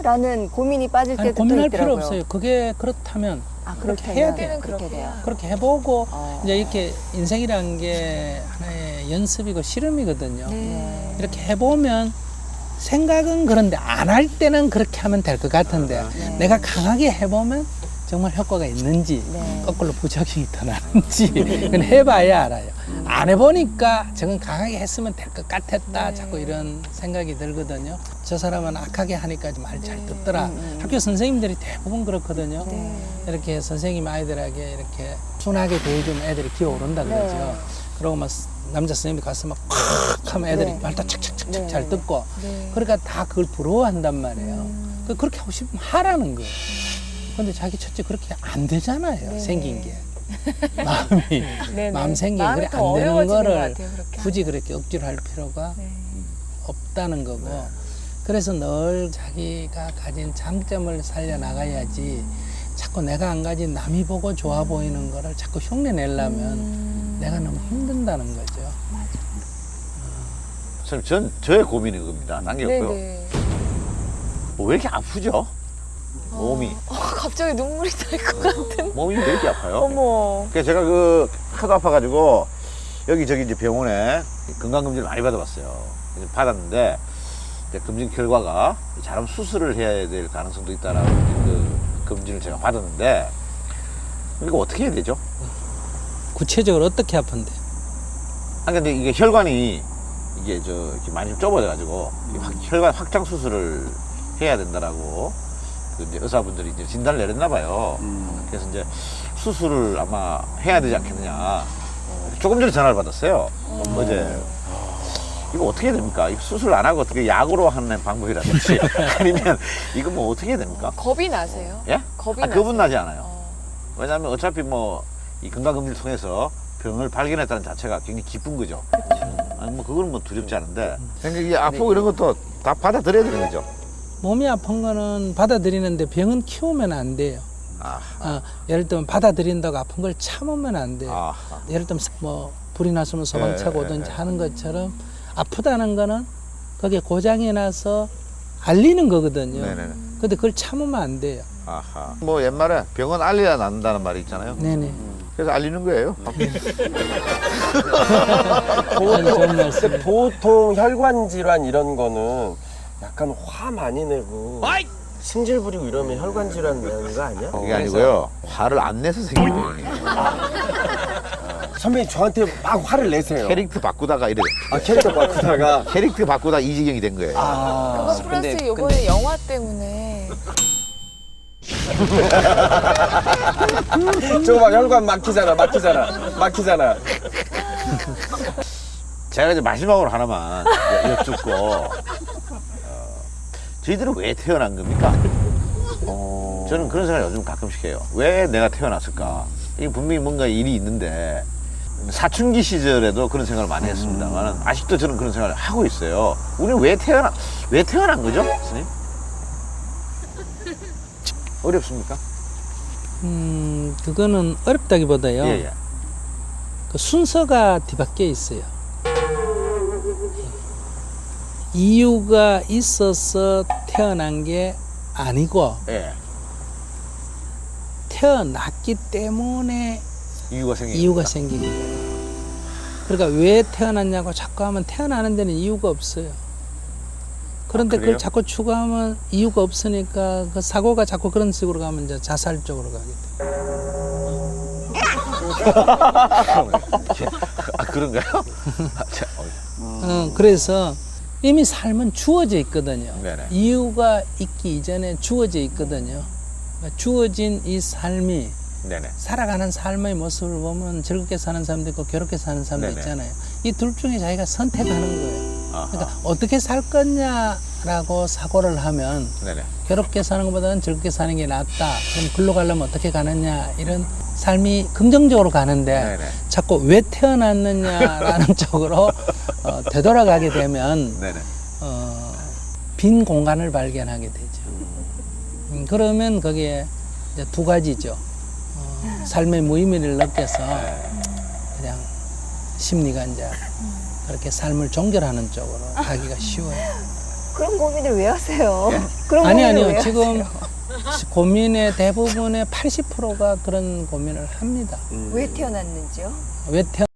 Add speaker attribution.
Speaker 1: 라는 고민이 빠질
Speaker 2: 아니,
Speaker 1: 때도 또
Speaker 2: 고민할
Speaker 1: 있더라고요.
Speaker 2: 필요 없어요. 그게 그렇다면 그렇게
Speaker 1: 그렇다면
Speaker 2: 해야 돼요.
Speaker 1: 그렇게 돼요.
Speaker 2: 그렇게 해보고
Speaker 1: 네.
Speaker 2: 이제 이렇게 인생이라는 게 하나의 연습이고 실험이거든요.
Speaker 1: 네.
Speaker 2: 이렇게 해보면 생각은 그런데 안 할 때는 그렇게 하면 될 것 같은데
Speaker 1: 네.
Speaker 2: 내가 강하게 해보면 정말 효과가 있는지
Speaker 1: 네.
Speaker 2: 거꾸로 부작용이 더 나는지 그건 해봐야 알아요. 안 해보니까 저건 강하게 했으면 될 것 같았다.
Speaker 1: 네.
Speaker 2: 자꾸 이런 생각이 들거든요. 저 사람은 악하게 하니까 말 잘 듣더라.
Speaker 1: 음.
Speaker 2: 학교 선생님들이 대부분 그렇거든요.
Speaker 1: 네.
Speaker 2: 이렇게 선생님 아이들에게 이렇게 순하게 대해주면 애들이 기어오른다 그러죠.
Speaker 1: 네.
Speaker 2: 그러고 막 남자 선생님이 가서 막 콱 하면 애들이
Speaker 1: 네.
Speaker 2: 말도 착착착착
Speaker 1: 네.
Speaker 2: 잘 듣고
Speaker 1: 네.
Speaker 2: 그러니까 다 그걸 부러워한단 말이에요. 그렇게 하고 싶으면 하라는 거예요. 근데 자기 첫째 그렇게 안 되잖아요.
Speaker 1: 네.
Speaker 2: 생긴 게. 마음이
Speaker 1: 네네.
Speaker 2: 마음 생긴 게
Speaker 1: 마음이
Speaker 2: 그래
Speaker 1: 더
Speaker 2: 안 되는
Speaker 1: 어려워지는 것
Speaker 2: 거를
Speaker 1: 같아요, 그렇게
Speaker 2: 굳이 그렇게 억지로 할 필요가
Speaker 1: 네.
Speaker 2: 없다는 거고 그래서 늘 자기가 가진 장점을 살려나가야지 자꾸 내가 안 가진 남이 보고 좋아 보이는 거를 자꾸 흉내 내려면 내가 너무 힘든다는 거죠.
Speaker 3: 선생님, 저의 고민이 그겁니다. 남겼고요.
Speaker 1: 네네.
Speaker 3: 왜 이렇게 아프죠? 몸이.
Speaker 1: 갑자기 눈물이 날 것 같은.
Speaker 3: 몸이 왜 이렇게 아파요?
Speaker 1: 어머.
Speaker 3: 그래서 제가 그 하도 아파가지고 여기저기 이제 병원에 건강검진을 많이 받아봤어요. 그래서 받았는데 이제 검진 결과가 잘하면 수술을 해야 될 가능성도 있다라고 그 검진을 제가 받았는데 이거 어떻게 해야 되죠?
Speaker 2: 구체적으로 어떻게 아픈데?
Speaker 3: 아 근데 이게 혈관이 이게 이렇게 많이 좀 좁아져가지고 혈관 확장 수술을 해야 된다라고 그 이제 의사분들이 이제 진단을 내렸나 봐요. 그래서 이제 수술을 아마 해야 되지 않겠느냐. 조금 전에 전화를 받았어요. 어제. 이거 어떻게 해야 됩니까? 이거 수술 안 하고 어떻게 약으로 하는 방법이라든지 아니면 이거 뭐 어떻게 해야 됩니까?
Speaker 1: 겁이 나세요?
Speaker 3: 예?
Speaker 1: 겁이
Speaker 3: 겁은
Speaker 1: 나세요?
Speaker 3: 나지 않아요. 왜냐하면 어차피 뭐 이 건강검진을 통해서 병을 발견했다는 자체가 굉장히 기쁜 거죠. 아니 뭐 그거는 뭐 두렵지 않은데. 그러니까 이게 아프고 이런 것도 다 받아들여야 되는 거죠.
Speaker 2: 몸이 아픈 거는 받아들이는데 병은 키우면 안 돼요.
Speaker 3: 아하.
Speaker 2: 예를 들면 받아들인다고 아픈 걸 참으면 안 돼요.
Speaker 3: 아하.
Speaker 2: 예를 들면 뭐 불이 났으면 소방차고
Speaker 3: 예,
Speaker 2: 오든지
Speaker 3: 예, 예.
Speaker 2: 하는 것처럼 아프다는 거는 그게 고장이 나서 알리는 거거든요.
Speaker 3: 네네네.
Speaker 2: 근데 그걸 참으면 안 돼요.
Speaker 3: 아하. 뭐 옛말에 병은 알려야 낫는다는 말이 있잖아요.
Speaker 2: 네네.
Speaker 3: 그래서 알리는 거예요.
Speaker 2: 아주 좋은 말씀.
Speaker 4: 근데 보통 혈관 질환 이런 거는 약간 화 많이 내고 승질 부리고 이러면 혈관 질환 나는 거 아니야?
Speaker 3: 그게 아니고요. 화를 안 내서 생긴 병이에요.
Speaker 4: 선배님 저한테 막 화를 내세요.
Speaker 3: 캐릭터 바꾸다가 이래.
Speaker 4: 캐릭터 바꾸다가
Speaker 3: 캐릭터 바꾸다 이 지경이 된 거예요.
Speaker 1: 그거 플러스 요번에 영화 때문에.
Speaker 4: 저거 막 혈관 막히잖아.
Speaker 3: 제가 이제 마지막으로 하나만 여쭙고 저희들은 왜 태어난 겁니까? 저는 그런 생각을 요즘 가끔씩 해요. 왜 내가 태어났을까? 이게 분명히 뭔가 일이 있는데 사춘기 시절에도 그런 생각을 많이 했습니다만 아직도 저는 그런 생각을 하고 있어요. 우리는 왜 태어난 거죠, 선생님? 어렵습니까?
Speaker 2: 그거는 어렵다기보다요.
Speaker 3: 예.
Speaker 2: 그 순서가 뒤바뀌어 있어요. 이유가 있어서 태어난 게 아니고
Speaker 3: 예.
Speaker 2: 태어났기 때문에
Speaker 3: 이유가 생긴
Speaker 2: 이유가
Speaker 3: 겁니다.
Speaker 2: 생긴 거예요. 그러니까 왜 태어났냐고 자꾸 하면 태어나는 데는 이유가 없어요. 그런데
Speaker 3: 그래요?
Speaker 2: 그걸 자꾸 추구하면 이유가 없으니까 그 사고가 자꾸 그런 식으로 가면 이제 자살 쪽으로 가게 돼요.
Speaker 3: 아 그런가요?
Speaker 2: 그래서 이미 삶은 주어져 있거든요.
Speaker 3: 네네.
Speaker 2: 이유가 있기 이전에 주어져 있거든요. 그러니까 주어진 이 삶이
Speaker 3: 네네.
Speaker 2: 살아가는 삶의 모습을 보면 즐겁게 사는 사람도 있고 괴롭게 사는 사람도
Speaker 3: 네네.
Speaker 2: 있잖아요. 이 둘 중에 자기가 선택하는 거예요.
Speaker 3: 아하.
Speaker 2: 그러니까 어떻게 살 거냐라고 사고를 하면
Speaker 3: 네네.
Speaker 2: 괴롭게 사는 것보다는 즐겁게 사는 게 낫다. 그럼 글로 가려면 어떻게 가느냐 이런 삶이 긍정적으로 가는데
Speaker 3: 네네.
Speaker 2: 자꾸 왜 태어났느냐라는 쪽으로 되돌아가게 되면
Speaker 3: 네네.
Speaker 2: 빈 공간을 발견하게 되죠. 그러면 거기에 이제 두 가지죠. 삶의 무의미를 느껴서 그냥 심리가 이제 그렇게 삶을 종결하는 쪽으로 가기가 쉬워요.
Speaker 1: 그런 고민을 왜 하세요? 그런
Speaker 2: 아니
Speaker 1: 고민을 왜
Speaker 2: 아니요. 지금
Speaker 1: 하세요?
Speaker 2: 고민의 대부분의 80%가 그런 고민을 합니다.
Speaker 1: 왜 태어났는지요?
Speaker 2: 왜